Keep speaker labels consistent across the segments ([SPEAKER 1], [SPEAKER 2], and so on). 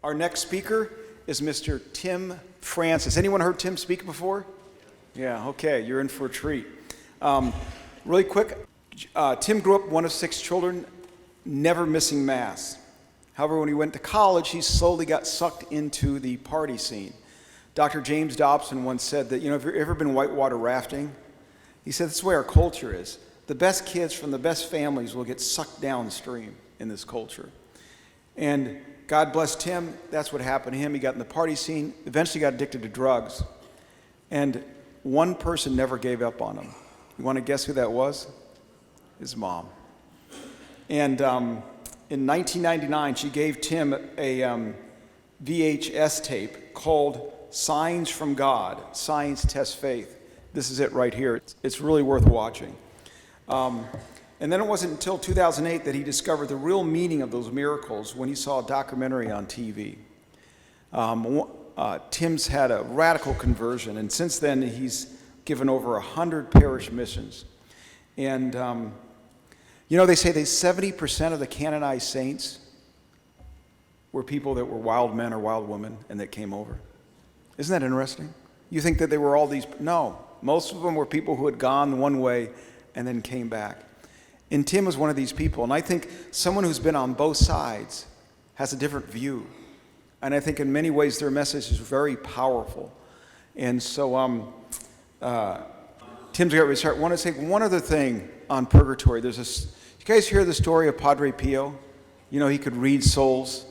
[SPEAKER 1] Our next speaker is Mr. Tim Francis. Anyone heard Tim speak before? Yeah, okay, you're in for a treat. Really quick, Tim grew up one of 6 children, never missing Mass. However, when he went to college, he slowly got sucked into the party scene. Dr. James Dobson once said that, if you've ever been whitewater rafting, he said that's the way our culture is. The best kids from the best families will get sucked downstream in this culture. And God bless Tim, that's what happened to him. He got in the party scene, eventually got addicted to drugs. And one person never gave up on him. You want to guess who that was? His mom. And in 1999, she gave Tim a VHS tape called Signs from God, Science Test Faith. This is it right here. It's really worth watching. And then it wasn't until 2008 that he discovered the real meaning of those miracles when he saw a documentary on TV. Tim's had a radical conversion, and since then he's given over 100 parish missions. And they say that 70% of the canonized saints were people that were wild men or wild women and that came over. Isn't that interesting? You think that they were all these? No, most of them were people who had gone one way and then came back. And Tim was one of these people. And I think someone who's been on both sides has a different view. And I think in many ways their message is very powerful. And so Tim's got to start. I want to say one other thing on purgatory. You guys hear the story of Padre Pio? He could read souls.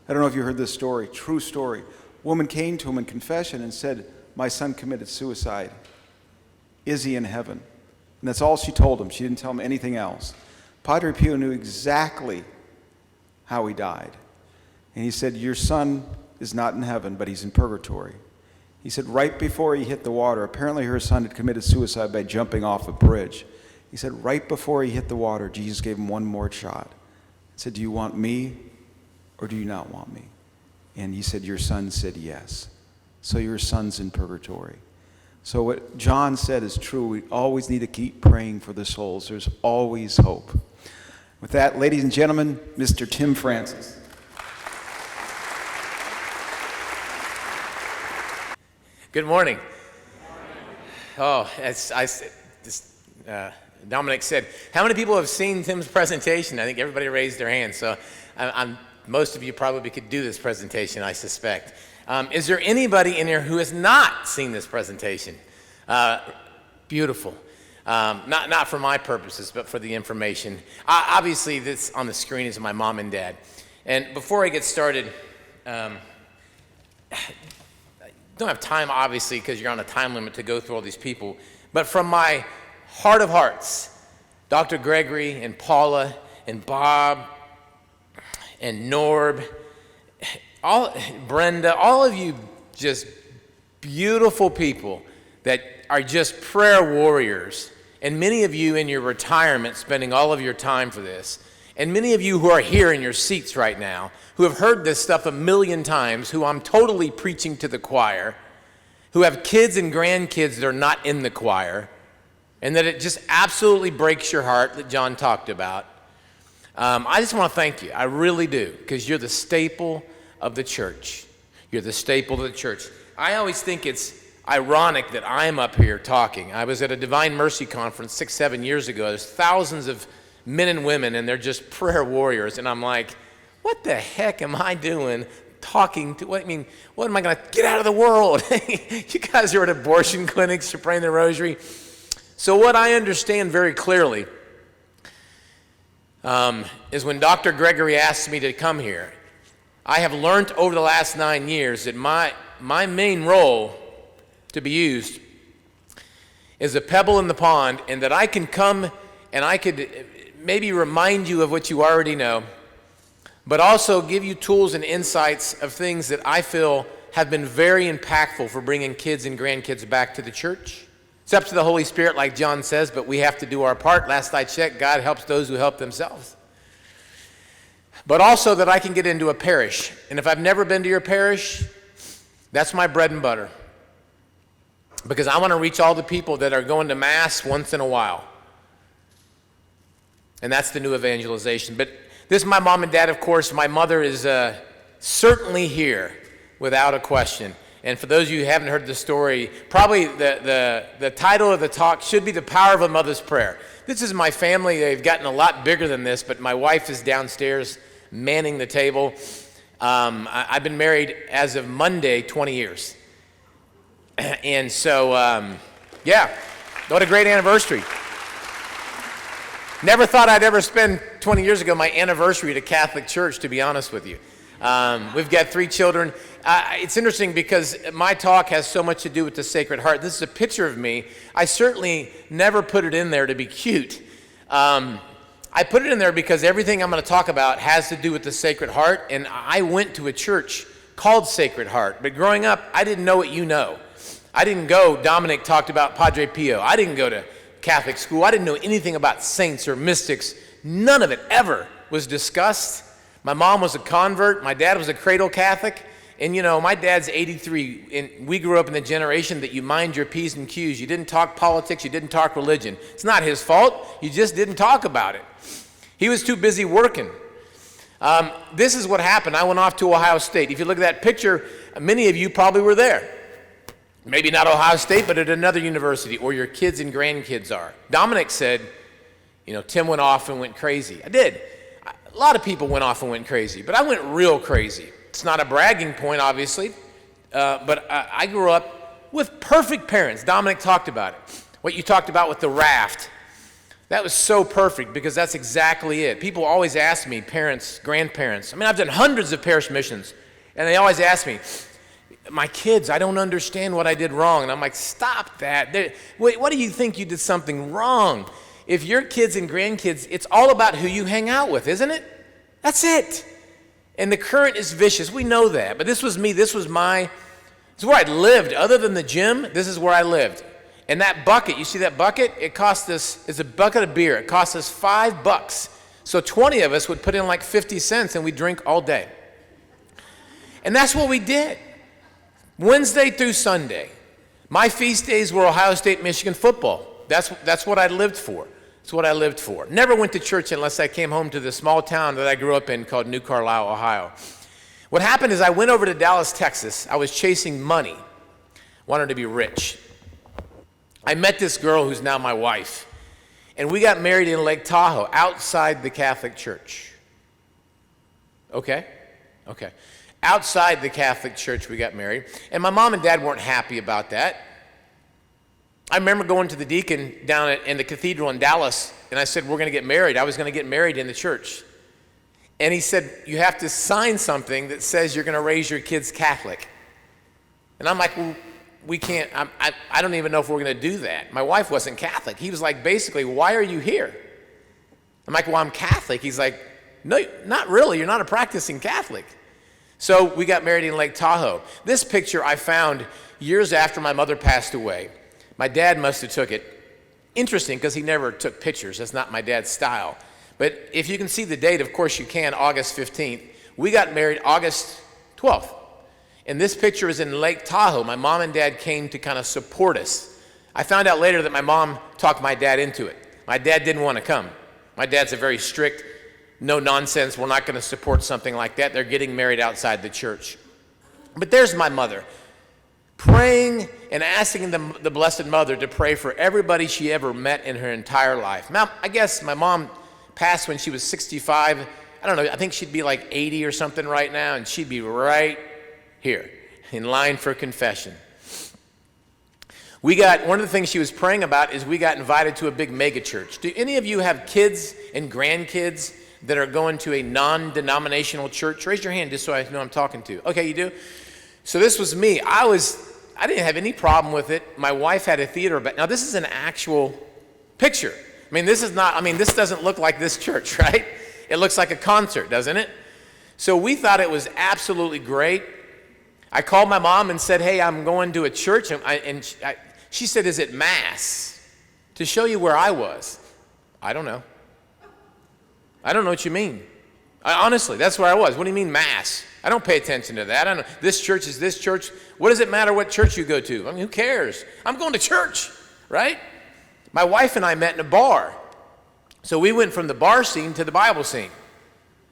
[SPEAKER 1] I don't know if you heard this story. True story. A woman came to him in confession and said, "My son committed suicide. Is he in heaven?" And that's all she told him. She didn't tell him anything else. Padre Pio knew exactly how he died. And he said, "Your son is not in heaven, but he's in purgatory." He said right before he hit the water, apparently her son had committed suicide by jumping off a bridge. He said right before he hit the water, Jesus gave him one more shot. He said, "Do you want me or do you not want me?" And he said, "Your son said yes. So your son's in purgatory." So what John said is true. We always need to keep praying for the souls. There's always hope. With that, ladies and gentlemen, Mr. Tim Francis.
[SPEAKER 2] Good morning. Oh, Dominic said, how many people have seen Tim's presentation? I think everybody raised their hand. So most of you probably could do this presentation, I suspect. Is there anybody in here who has not seen this presentation? Beautiful. Not for my purposes, but for the information. Obviously, this on the screen is my mom and dad. And before I get started, don't have time, obviously, because you're on a time limit to go through all these people. But from my heart of hearts, Dr. Gregory and Paula and Bob and Norb, Brenda, all of you just beautiful people that are just prayer warriors, and many of you in your retirement spending all of your time for this, and many of you who are here in your seats right now who have heard this stuff 1,000,000 times, who I'm totally preaching to the choir, who have kids and grandkids that are not in the choir, and that it just absolutely breaks your heart that John talked about. I just want to thank you. I really do, because you're the staple of the church. You're the staple of the church. I always think it's ironic that I'm up here talking. I was at a Divine Mercy conference 6-7 years ago. There's thousands of men and women, and they're just prayer warriors. And I'm like, what the heck am I doing talking to? What am I going to get out of the world? You guys are at abortion clinics, you're praying the rosary. So what I understand very clearly is when Dr. Gregory asked me to come here, I have learned over the last 9 years that my main role to be used is a pebble in the pond, and that I can come and I could maybe remind you of what you already know, but also give you tools and insights of things that I feel have been very impactful for bringing kids and grandkids back to the church. It's up to the Holy Spirit, like John says, but we have to do our part. Last I checked, God helps those who help themselves. But also that I can get into a parish. And if I've never been to your parish, that's my bread and butter. Because I want to reach all the people that are going to Mass once in a while. And that's the new evangelization. But this is my mom and dad, of course. My mother is certainly here, without a question. And for those of you who haven't heard the story, probably the title of the talk should be The Power of a Mother's Prayer. This is my family. They've gotten a lot bigger than this, but my wife is downstairs manning the table. I've been married as of Monday 20 years. And so, yeah, what a great anniversary. Never thought I'd ever spend 20 years ago my anniversary at a Catholic church, to be honest with you. We've got 3 children. It's interesting because my talk has so much to do with the Sacred Heart. This is a picture of me. I certainly never put it in there to be cute. I put it in there because everything I'm going to talk about has to do with the Sacred Heart, and I went to a church called Sacred Heart. But growing up, I didn't know what you know. I didn't go, Dominic talked about Padre Pio. I didn't go to Catholic school. I didn't know anything about saints or mystics. None of it ever was discussed. My mom was a convert. My dad was a cradle Catholic. And, you know, my dad's 83, and we grew up in the generation that you mind your P's and Q's. You didn't talk politics. You didn't talk religion. It's not his fault. You just didn't talk about it. He was too busy working. This is what happened. I went off to Ohio State. If you look at that picture, many of you probably were there. Maybe not Ohio State, but at another university, or your kids and grandkids are. Dominic said, you know, Tim went off and went crazy. I did. A lot of people went off and went crazy, but I went real crazy. It's not a bragging point, obviously, but I grew up with perfect parents. Dominic talked about it. What you talked about with the raft, that was so perfect because that's exactly it. People always ask me, parents, grandparents. I mean, I've done hundreds of parish missions, and they always ask me, my kids, I don't understand what I did wrong. And I'm like, stop that. Wait, what do you think you did something wrong? If your kids and grandkids, it's all about who you hang out with, isn't it? That's it. And the current is vicious. We know that. But this was me. This is where I lived. Other than the gym, this is where I lived. And that bucket, you see that bucket? It cost us, it's a bucket of beer. It cost us $5. So 20 of us would put in like 50 cents and we'd drink all day. And that's what we did. Wednesday through Sunday. My feast days were Ohio State, Michigan football. That's what I lived for. That's what I lived for. Never went to church unless I came home to the small town that I grew up in called New Carlisle, Ohio. What happened is I went over to Dallas, Texas. I was chasing money. Wanted to be rich. I met this girl who's now my wife. And we got married in Lake Tahoe, outside the Catholic Church. Okay? Okay. Outside the Catholic Church, we got married. And my mom and dad weren't happy about that. I remember going to the deacon down in the cathedral in Dallas, and I said, we're going to get married. I was going to get married in the church. And he said, you have to sign something that says you're going to raise your kids Catholic. And I'm like, well, we can't, I don't even know if we're going to do that. My wife wasn't Catholic. He was like, basically, why are you here? I'm like, well, I'm Catholic. He's like, no, not really. You're not a practicing Catholic. So we got married in Lake Tahoe. This picture I found years after my mother passed away. My dad must have took it. Interesting, because he never took pictures. That's not my dad's style. But if you can see the date, of course you can, August 15th. We got married August 12th. And this picture is in Lake Tahoe. My mom and dad came to kind of support us. I found out later that my mom talked my dad into it. My dad didn't want to come. My dad's a very strict, no nonsense, we're not going to support something like that. They're getting married outside the church. But there's my mother, praying and asking the Blessed Mother to pray for everybody she ever met in her entire life. Now, I guess my mom passed when she was 65. I don't know, I think she'd be like 80 or something right now, and she'd be right here in line for confession. One of the things she was praying about is we got invited to a big mega church. Do any of you have kids and grandkids that are going to a non-denominational church? Raise your hand just so I know I'm talking to. Okay, you do? So this was me. I didn't have any problem with it. My wife had a theater, but now this is an actual picture. This doesn't look like this church, right? It looks like a concert, doesn't it? So we thought it was absolutely great. I called my mom and said, hey, I'm going to a church, and she said, is it Mass? To show you where I was. I don't know. I don't know what you mean. Honestly, that's where I was. What do you mean Mass? I don't pay attention to that. I don't know. This church is this church. What does it matter what church you go to? Who cares? I'm going to church, right? My wife and I met in a bar. So we went from the bar scene to the Bible scene.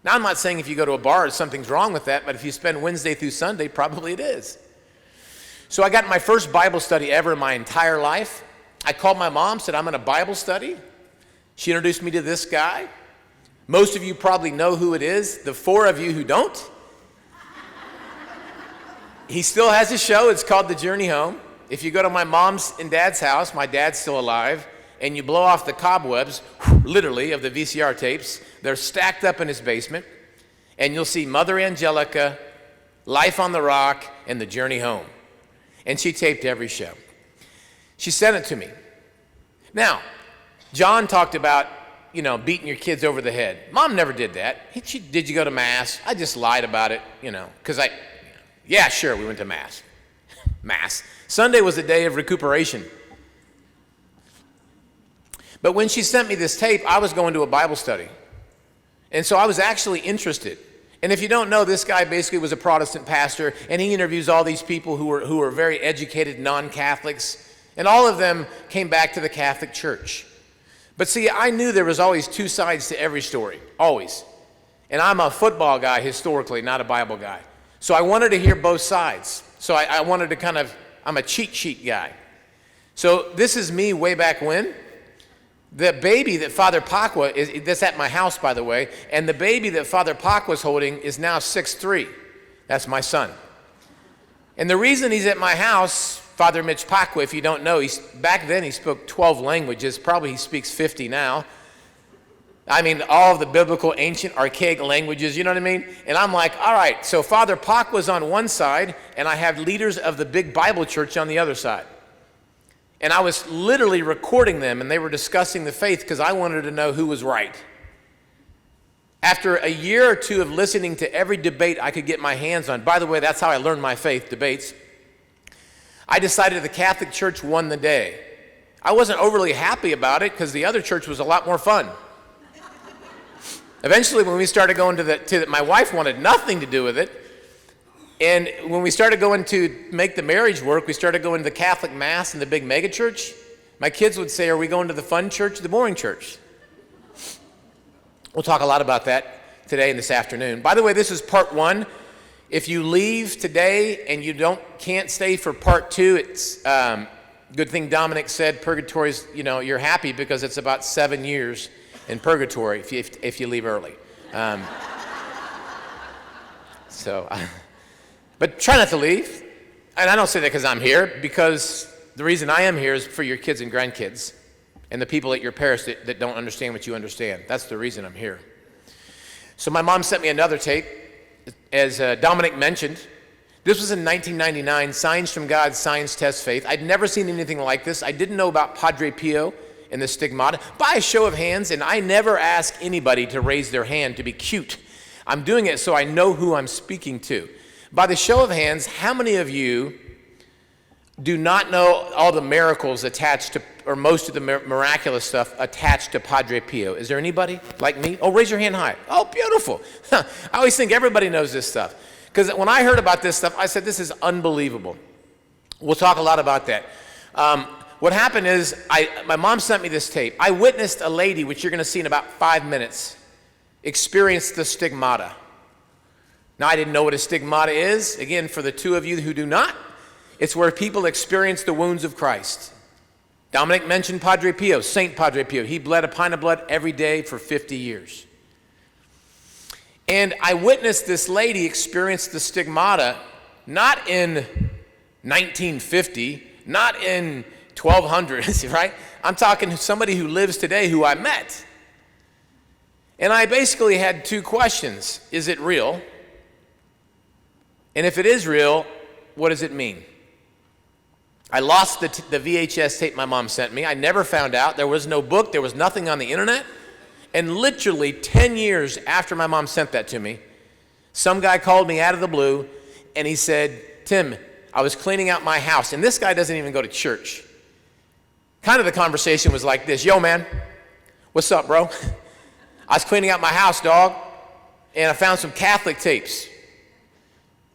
[SPEAKER 2] Now, I'm not saying if you go to a bar, something's wrong with that, but if you spend Wednesday through Sunday, probably it is. So I got my first Bible study ever in my entire life. I called my mom, said, I'm in a Bible study. She introduced me to this guy. Most of you probably know who it is. The 4 of you who don't, he still has a show. It's called The Journey Home. If you go to my mom's and dad's house, my dad's still alive, and you blow off the cobwebs, literally, of the VCR tapes, they're stacked up in his basement, and you'll see Mother Angelica, Life on the Rock, and The Journey Home. And she taped every show. She sent it to me. Now, John talked about, beating your kids over the head. Mom never did that. Did you go to Mass? I just lied about it, because yeah, sure, we went to Mass. Mass. Sunday was a day of recuperation. But when she sent me this tape, I was going to a Bible study. And so I was actually interested. And if you don't know, this guy basically was a Protestant pastor, and he interviews all these people who were very educated non-Catholics, and all of them came back to the Catholic Church. But see, I knew there was always 2 sides to every story, always. And I'm a football guy historically, not a Bible guy. So I wanted to hear both sides. So I wanted to I'm a cheat sheet guy. So this is me way back when. The baby that Father Pacwa that's at my house, by the way, and the baby that Father Pacwa was holding is now 6'3". That's my son. And the reason he's at my house, Father Mitch Pacwa, if you don't know, back then he spoke 12 languages. Probably he speaks 50 now. I mean, all of the biblical, ancient, archaic languages, you know what I mean? And I'm like, all right, so Father Pacwa's on one side, and I have leaders of the big Bible church on the other side. And I was literally recording them, and they were discussing the faith because I wanted to know who was right. After a year or 2 of listening to every debate I could get my hands on, by the way, that's how I learned my faith, debates, I decided the Catholic Church won the day. I wasn't overly happy about it because the other church was a lot more fun. Eventually, when we started going my wife wanted nothing to do with it. And when we started going to make the marriage work, we started going to the Catholic Mass and the big mega church. My kids would say, are we going to the fun church or the boring church? We'll talk a lot about that today and this afternoon. By the way, this is part 1. If you leave today and you can't stay for part 2, it's good thing Dominic said purgatory's, you're happy because it's about 7 years in purgatory if you leave early. But try not to leave. And I don't say that because I'm here, because the reason I am here is for your kids and grandkids and the people at your parish that don't understand what you understand. That's the reason I'm here. So my mom sent me another tape, as Dominic mentioned. This was in 1999, Signs from God, Signs Test Faith. I'd never seen anything like this. I didn't know about Padre Pio and the stigmata. By a show of hands, and I never ask anybody to raise their hand to be cute. I'm doing it so I know who I'm speaking to. By the show of hands, how many of you do not know all the miracles attached to, or most of the miraculous stuff attached to Padre Pio? Is there anybody like me? Oh, raise your hand high. Oh, beautiful. I always think everybody knows this stuff. Because when I heard about this stuff, I said, this is unbelievable. We'll talk a lot about that. What happened is, my mom sent me this tape. I witnessed a lady, which you're going to see in about 5 minutes, experience the stigmata. Now, I didn't know what a stigmata is. Again, for the 2 of you who do not, it's where people experience the wounds of Christ. Dominic mentioned Padre Pio, Saint Padre Pio. He bled a pint of blood every day for 50 years. And I witnessed this lady experience the stigmata, not in 1950, not in 1200s, right? I'm talking somebody who lives today who I met. And I basically had 2 questions. Is it real? And if it is real, what does it mean? I lost the VHS tape my mom sent me. I never found out. There was no book. There was nothing on the internet. And literally 10 years after my mom sent that to me, some guy called me out of the blue, and he said, Tim, I was cleaning out my house. And this guy doesn't even go to church. Kind of the conversation was like this. Yo, man, what's up, bro? I was cleaning out my house, dog, and I found some Catholic tapes.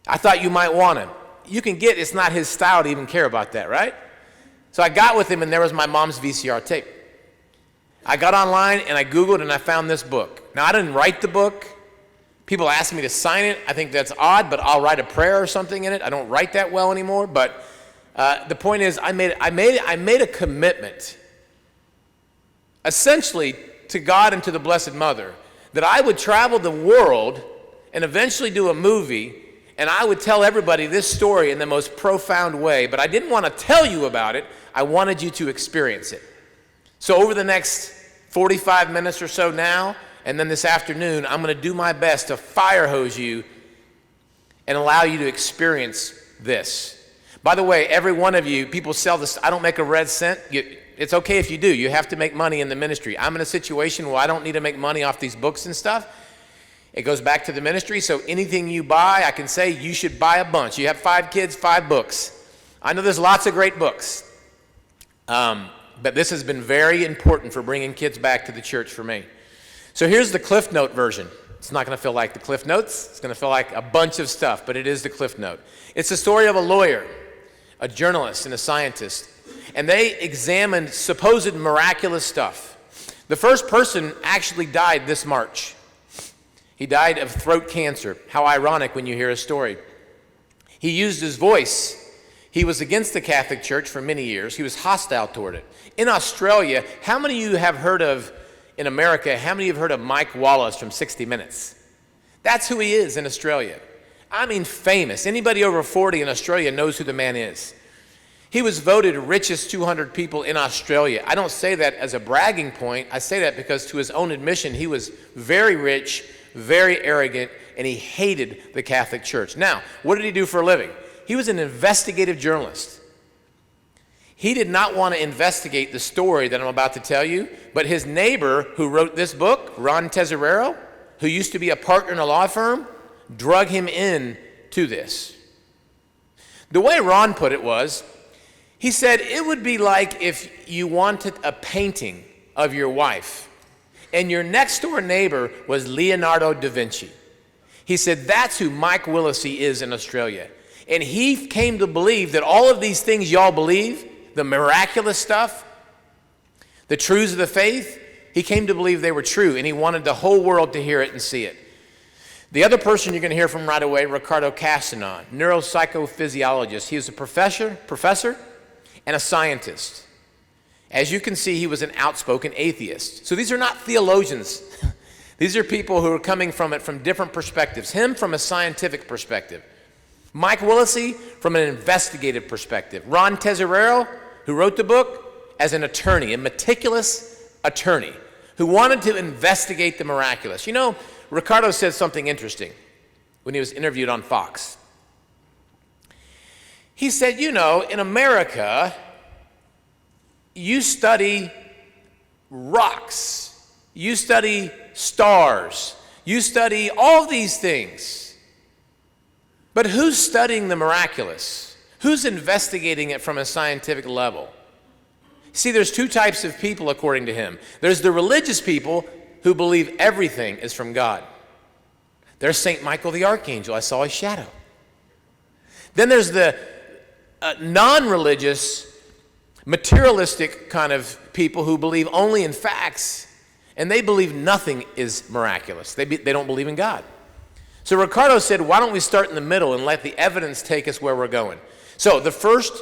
[SPEAKER 2] I thought you might want him. You can get, it's not his style to even care about that, right? So I got with him, and there was my mom's VCR tape. I got online, and I Googled, and I found this book. Now, I didn't write the book. People ask me to sign it. I think that's odd, but I'll write a prayer or something in it. I don't write that well anymore, but the point is I made a commitment, essentially to God and to the Blessed Mother, that I would travel the world and eventually do a movie, and I would tell everybody this story in the most profound way, but I didn't want to tell you about it. I wanted you to experience it. So over the next 45 minutes or so now, and then this afternoon, I'm going to do my best to fire hose you and allow you to experience this. By the way, every one of you, people sell this, I don't make a red cent. It's okay if you do. You have to make money in the ministry. I'm in a situation where I don't need to make money off these books and stuff. It goes back to the ministry, so anything you buy, I can say you should buy a bunch. You have 5 kids, 5 books. I know there's lots of great books, but this has been very important for bringing kids back to the church for me. So here's the Cliff Note version. It's not going to feel like the Cliff Notes. It's going to feel like a bunch of stuff, but it is the Cliff Note. It's the story of a lawyer, a journalist, and a scientist, and they examined supposed miraculous stuff. The first person actually died this March. He died of throat cancer. How ironic when you hear his story. He used his voice. He was against the Catholic Church for many years. He was hostile toward it. In Australia, how many of you have heard of, in America, how many of you have heard of Mike Wallace from 60 Minutes? That's who he is in Australia. I mean, famous. Anybody over 40 in Australia knows who the man is. He was voted richest 200 people in Australia. I don't say that as a bragging point. I say that because to his own admission, he was very rich, very arrogant, and he hated the Catholic Church. Now, what did he do for a living? He was an investigative journalist. He did not want to investigate the story that I'm about to tell you, but his neighbor who wrote this book, Ron Tesorero, who used to be a partner in a law firm, drug him in to this. The way Ron put it was, he said, it would be like if you wanted a painting of your wife, and your next door neighbor was Leonardo da Vinci. He said, that's who Mike Willesee is in Australia. And he came to believe that all of these things y'all believe, the miraculous stuff, the truths of the faith, he came to believe they were true, and he wanted the whole world to hear it and see it. The other person you're going to hear from right away, Ricardo Castanon, neuropsychophysiologist. He was a professor and a scientist. As you can see, he was an outspoken atheist. So these are not theologians. These are people who are coming from it from different perspectives. Him from a scientific perspective. Mike Willesee from an investigative perspective. Ron Tesorero, who wrote the book, as an attorney, a meticulous attorney, who wanted to investigate the miraculous. You know, Ricardo said something interesting when he was interviewed on Fox. He said, you know, in America, you study rocks, you study stars, you study all these things. But who's studying the miraculous? Who's investigating it from a scientific level? See, there's 2 types of people, according to him. There's the religious people who believe everything is from God. There's St. Michael the Archangel. I saw his shadow. Then there's the non-religious, materialistic kind of people who believe only in facts, and they believe nothing is miraculous. They don't believe in God. So Ricardo said, why don't we start in the middle and let the evidence take us where we're going? So the first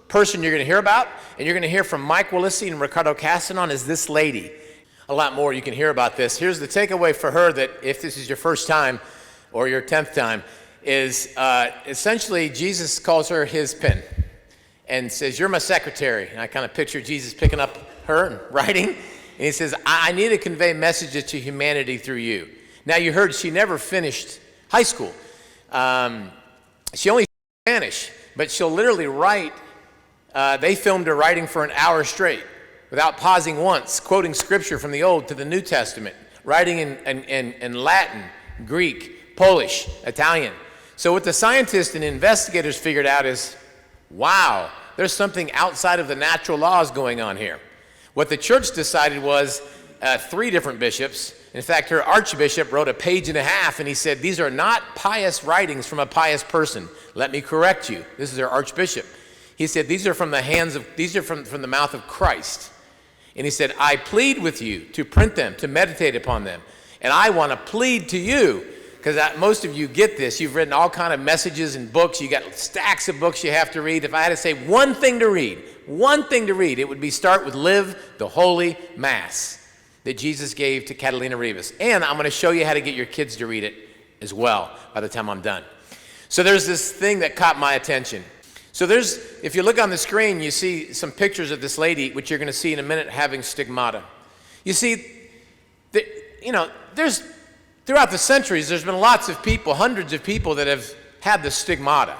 [SPEAKER 2] person you're going to hear about, and you're going to hear from Mike Willesee and Ricardo Castanon, is this lady. A lot more you can hear about this. Here's the takeaway for her, that if this is your first time or your 10th time, is essentially Jesus calls her his pen and says, you're my secretary. And I kind of picture Jesus picking up her and writing. And he says, I need to convey messages to humanity through you. Now you heard she never finished high school. She only Spanish, but she'll literally write. They filmed her writing for an hour straight without pausing once, quoting scripture from the Old to the New Testament, writing in Latin, Greek, Polish, Italian. So what the scientists and investigators figured out is, wow, there's something outside of the natural laws going on here. What the church decided was 3 different bishops. In fact, her archbishop wrote a page and a half, and he said, these are not pious writings from a pious person. Let me correct you. This is her archbishop. He said, these are from the mouth of Christ. And he said, I plead with you to print them, to meditate upon them. And I want to plead to you, because most of you get this. You've written all kind of messages and books. You got stacks of books you have to read. If I had to say one thing to read, it would be start with Live the Holy Mass that Jesus gave to Catalina Rivas. And I'm going to show you how to get your kids to read it as well by the time I'm done. So there's this thing that caught my attention. So if you look on the screen, you see some pictures of this lady, which you're going to see in a minute, having stigmata. You see, there's throughout the centuries, there's been lots of people, hundreds of people that have had the stigmata.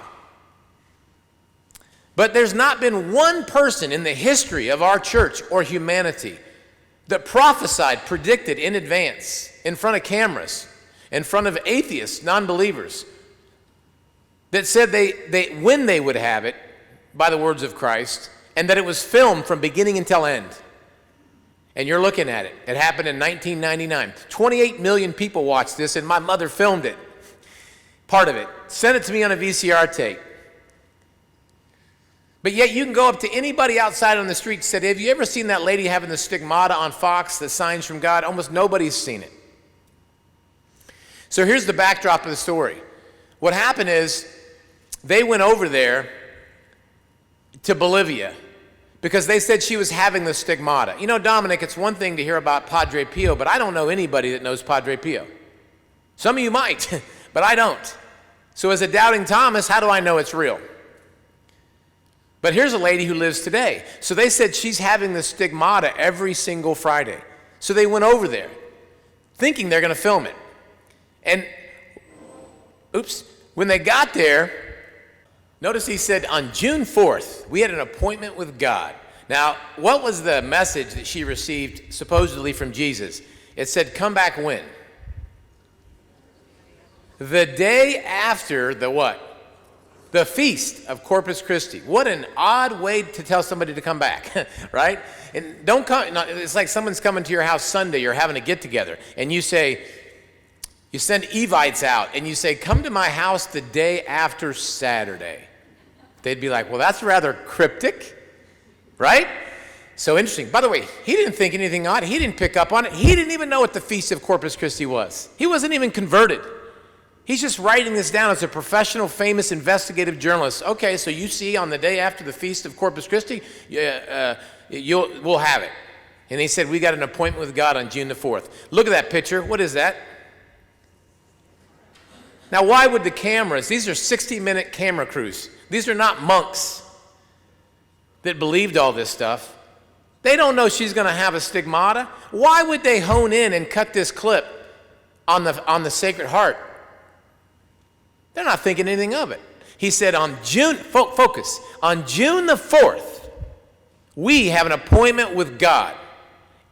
[SPEAKER 2] But there's not been one person in the history of our church or humanity that prophesied, predicted in advance, in front of cameras, in front of atheists, non-believers, that said when they would have it by the words of Christ, and that it was filmed from beginning until end. And you're looking at it. It happened in 1999. 28 million people watched this, and my mother filmed it, part of it. Sent it to me on a VCR tape. But yet you can go up to anybody outside on the street and say, have you ever seen that lady having the stigmata on Fox, the signs from God? Almost nobody's seen it. So here's the backdrop of the story. What happened is they went over there to Bolivia because they said she was having the stigmata. You know, Dominic, it's one thing to hear about Padre Pio, but I don't know anybody that knows Padre Pio. Some of you might, but I don't. So as a doubting Thomas, how do I know it's real? But here's a lady who lives today. So they said she's having the stigmata every single Friday. So they went over there thinking they're going to film it. And, when they got there, notice he said, on June 4th, we had an appointment with God. Now, what was the message that she received supposedly from Jesus? It said, come back when? The day after the what? The feast of Corpus Christi. What an odd way to tell somebody to come back, right? And don't come, it's like someone's coming to your house Sunday, you're having a get-together, and you say, you send Evites out, and you say, come to my house the day after Saturday. They'd be like, well, that's rather cryptic, right? So interesting. By the way, he didn't think anything odd. He didn't pick up on it. He didn't even know what the Feast of Corpus Christi was. He wasn't even converted. He's just writing this down as a professional, famous, investigative journalist. Okay, so you see on the day after the Feast of Corpus Christi, we'll have it. And he said, we got an appointment with God on June the 4th. Look at that picture. What is that? Now, why would the cameras, these are 60-minute camera crews. These are not monks that believed all this stuff. They don't know she's going to have a stigmata. Why would they hone in and cut this clip on the Sacred Heart? They're not thinking anything of it. He said on June, focus, on June the 4th, we have an appointment with God.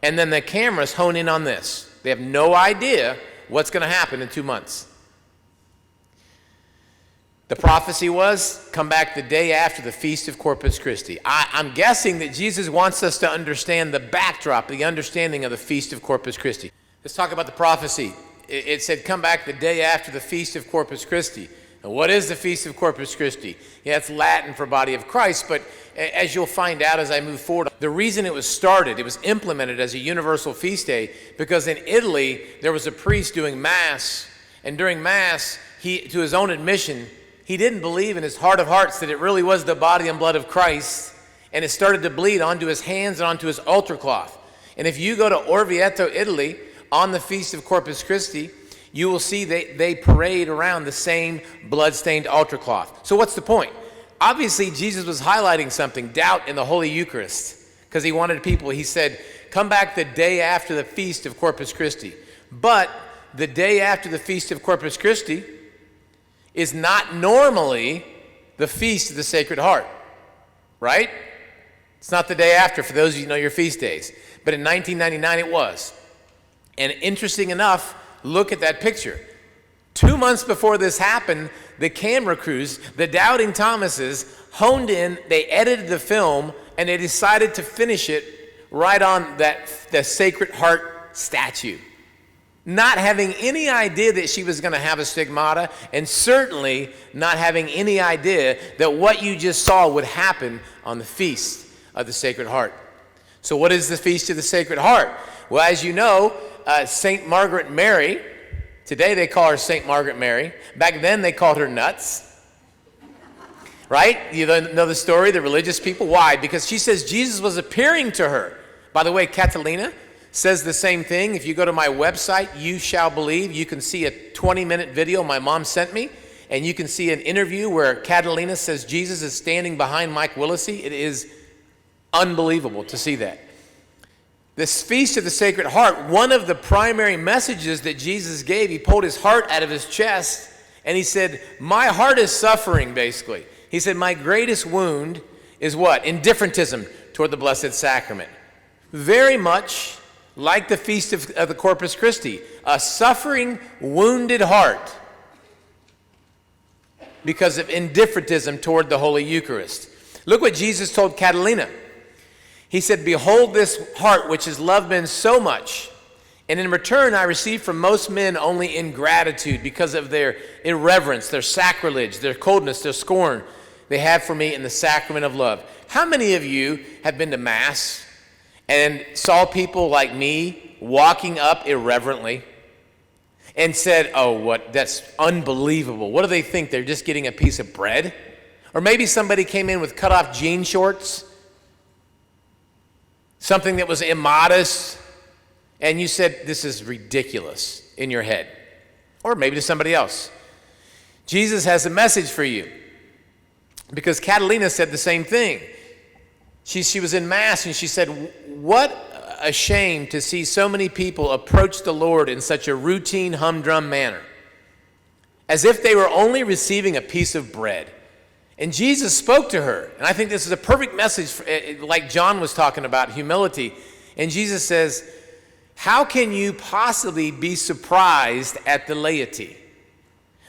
[SPEAKER 2] And then the cameras hone in on this. They have no idea what's going to happen in 2 months. The prophecy was, come back the day after the Feast of Corpus Christi. I'm guessing that Jesus wants us to understand the backdrop, the understanding of the Feast of Corpus Christi. Let's talk about the prophecy. It said, come back the day after the Feast of Corpus Christi. And what is the Feast of Corpus Christi? Yeah, it's Latin for Body of Christ, but as you'll find out as I move forward, the reason it was started, it was implemented as a universal feast day, because in Italy, there was a priest doing Mass, and during Mass, to his own admission, he didn't believe in his heart of hearts that it really was the body and blood of Christ, and it started to bleed onto his hands and onto his altar cloth. And if you go to Orvieto, Italy, on the Feast of Corpus Christi, you will see they parade around the same blood-stained altar cloth. So what's the point? Obviously, Jesus was highlighting something, doubt in the Holy Eucharist, because he wanted people, he said, come back the day after the Feast of Corpus Christi. But the day after the Feast of Corpus Christi is not normally the Feast of the Sacred Heart, right? It's not the day after, for those of you who know your feast days. But in 1999, it was. And interesting enough, look at that picture. 2 months before this happened, the camera crews, the doubting Thomases, honed in, they edited the film, and they decided to finish it right on the Sacred Heart statue. Not having any idea that she was going to have a stigmata, and certainly not having any idea that what you just saw would happen on the Feast of the Sacred Heart. So what is the Feast of the Sacred Heart? Well, as you know, St. Margaret Mary Today they call her St. Margaret Mary. Back then they called her nuts. Right? You know the story, the religious people. Why? Because she says Jesus was appearing to her. By the way, Catalina says the same thing. If you go to my website, You Shall Believe, you can see a 20-minute video my mom sent me, and you can see an interview where Catalina says Jesus is standing behind Mike Willisey. It is unbelievable to see that. This Feast of the Sacred Heart, one of the primary messages that Jesus gave, he pulled his heart out of his chest, and he said, my heart is suffering, basically. He said, my greatest wound is what? Indifferentism toward the Blessed Sacrament. Very much like the Feast of the Corpus Christi, a suffering, wounded heart because of indifferentism toward the Holy Eucharist. Look what Jesus told Catalina. He said, behold this heart which has loved men so much, and in return I receive from most men only ingratitude because of their irreverence, their sacrilege, their coldness, their scorn they have for me in the sacrament of love. How many of you have been to Mass and saw people like me walking up irreverently and said, oh, that's unbelievable. What do they think? They're just getting a piece of bread? Or maybe somebody came in with cut-off jean shorts, something that was immodest, and you said, this is ridiculous in your head. Or maybe to somebody else. Jesus has a message for you. Because Catalina said the same thing. She was in Mass and she said, what a shame to see so many people approach the Lord in such a routine, humdrum manner, as if they were only receiving a piece of bread. And Jesus spoke to her, and I think this is a perfect message, like John was talking about, humility. And Jesus says, how can you possibly be surprised at the laity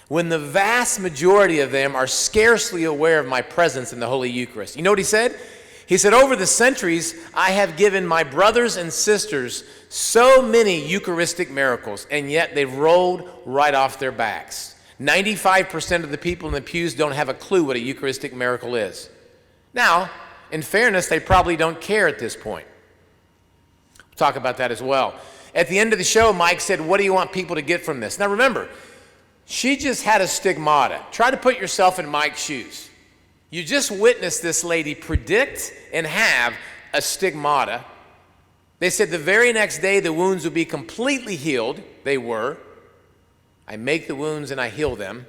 [SPEAKER 2] when the vast majority of them are scarcely aware of my presence in the Holy Eucharist? You know what he said? He said, over the centuries, I have given my brothers and sisters so many Eucharistic miracles, and yet they've rolled right off their backs. 95% of the people in the pews don't have a clue what a Eucharistic miracle is. Now, in fairness, they probably don't care at this point. We'll talk about that as well. At the end of the show, Mike said, what do you want people to get from this? Now remember, she just had a stigmata. Try to put yourself in Mike's shoes. You just witnessed this lady predict and have a stigmata. They said the very next day the wounds would be completely healed. They were. I make the wounds and I heal them.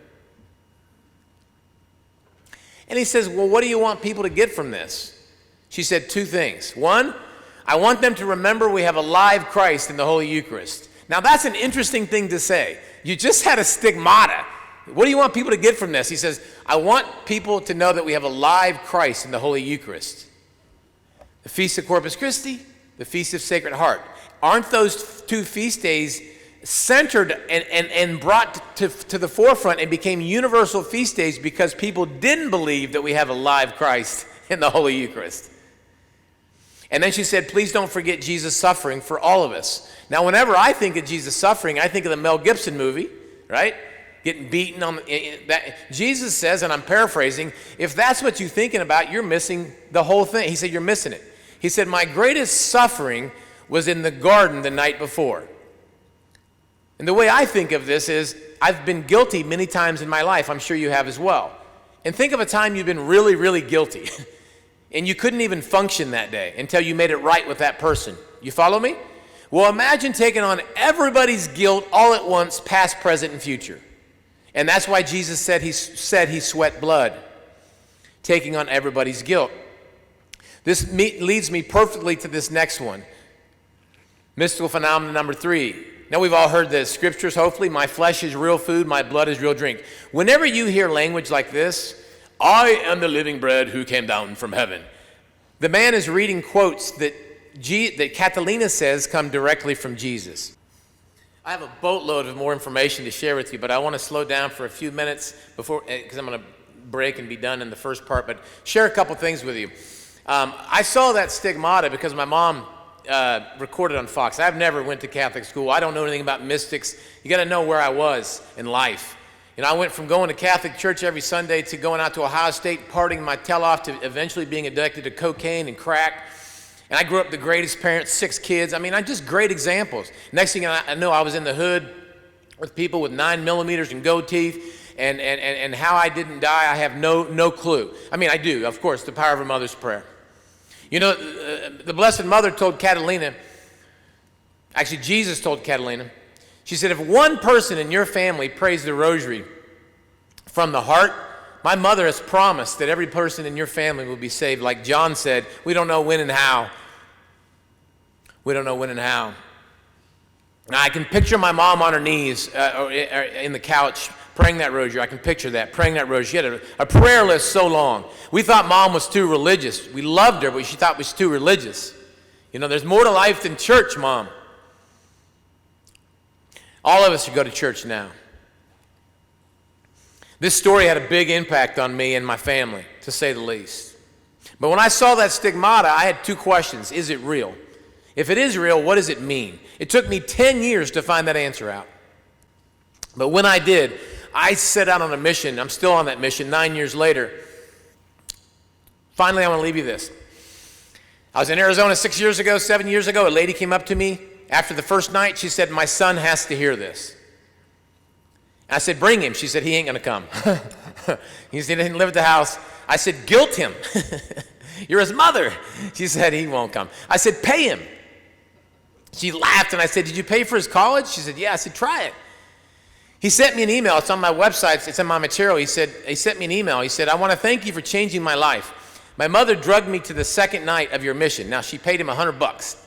[SPEAKER 2] And he says, well, what do you want people to get from this? She said two things. One, I want them to remember we have a live Christ in the Holy Eucharist. Now that's an interesting thing to say. You just had a stigmata. What do you want people to get from this? He says, I want people to know that we have a live Christ in the Holy Eucharist. The Feast of Corpus Christi, the Feast of Sacred Heart. Aren't those two feast days centered and brought to the forefront and became universal feast days because people didn't believe that we have a live Christ in the Holy Eucharist? And then she said, please don't forget Jesus suffering for all of us. Now, whenever I think of Jesus suffering, I think of the Mel Gibson movie, right? Getting beaten on that. Jesus says, and I'm paraphrasing, if that's what you're thinking about, you're missing the whole thing. He said, you're missing it. He said, my greatest suffering was in the garden the night before. And the way I think of this is, I've been guilty many times in my life. I'm sure you have as well. And think of a time you've been really, really guilty. And you couldn't even function that day until you made it right with that person. You follow me? Well, imagine taking on everybody's guilt all at once, past, present, and future. And that's why Jesus said he sweat blood, taking on everybody's guilt. This leads me perfectly to this next one. Mystical phenomenon number 3. Now, we've all heard the scriptures, hopefully. My flesh is real food, my blood is real drink. Whenever you hear language like this, I am the living bread who came down from heaven, the man is reading quotes that Catalina says come directly from Jesus. I have a boatload of more information to share with you, but I want to slow down for a few minutes before, because I'm going to break and be done in the first part, but share a couple things with you. I saw that stigmata because my mom recorded on Fox. I've never went to Catholic school. I don't know anything about mystics. You got to know where I was in life. And I went from going to Catholic church every Sunday to going out to Ohio State, partying my tail off, to eventually being addicted to cocaine and crack. And I grew up the greatest parents, 6 kids. I mean, just great examples. Next thing I know, I was in the hood with people with 9 millimeters and gold teeth, and how I didn't die, I have no clue. I mean, I do, of course, the power of a mother's prayer. You know, the Blessed Mother told Catalina, actually Jesus told Catalina, she said, if one person in your family prays the rosary from the heart, my mother has promised that every person in your family will be saved. Like John said, we don't know when and how. We don't know when and how. Now, I can picture my mom on her knees or in the couch praying that rosary. I can picture that, praying that rosary. She had a prayer list so long. We thought Mom was too religious. We loved her, but she thought was too religious. You know, there's more to life than church, Mom. All of us should go to church now. This story had a big impact on me and my family, to say the least. But when I saw that stigmata, I had two questions. Is it real? If it is real, what does it mean? It took me 10 years to find that answer out. But when I did, I set out on a mission. I'm still on that mission 9 years later. Finally, I want to leave you this. I was in Arizona 7 years ago. A lady came up to me after the first night. She said, my son has to hear this. I said, bring him. She said, he ain't going to come. He said, he didn't live at the house. I said, guilt him. You're his mother. She said, he won't come. I said, pay him. She laughed, and I said, did you pay for his college? She said, yeah. I said, try it. He sent me an email. It's on my website. It's in my material. He sent me an email. He said, I want to thank you for changing my life. My mother drugged me to the second night of your mission. Now, she paid him $100.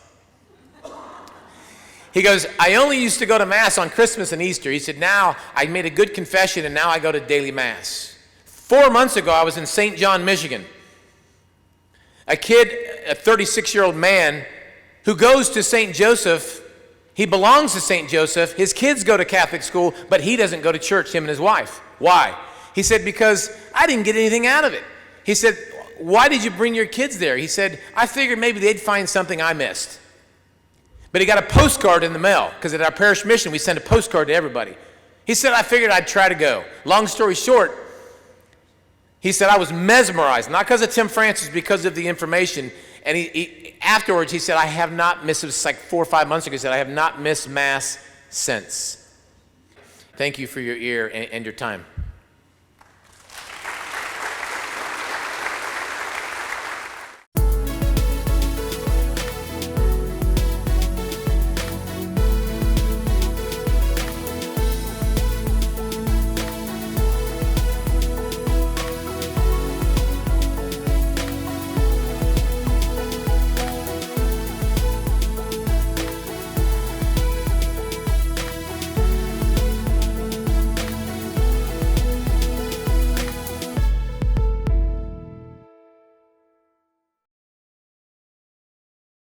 [SPEAKER 2] He goes, I only used to go to Mass on Christmas and Easter. He said, now I made a good confession, and now I go to daily Mass. 4 months ago, I was in St. John, Michigan. A kid, a 36-year-old man, who goes to St. Joseph. He belongs to St. Joseph. His kids go to Catholic school, but he doesn't go to church, him and his wife. Why? He said, because I didn't get anything out of it. He said, why did you bring your kids there? He said, I figured maybe they'd find something I missed. But he got a postcard in the mail, because at our parish mission, we send a postcard to everybody. He said, I figured I'd try to go. Long story short, he said, I was mesmerized, not because of Tim Francis, because of the information. And afterwards, he said, I have not missed, it was like 4 or 5 months ago, he said, I have not missed Mass since. Thank you for your ear and your time.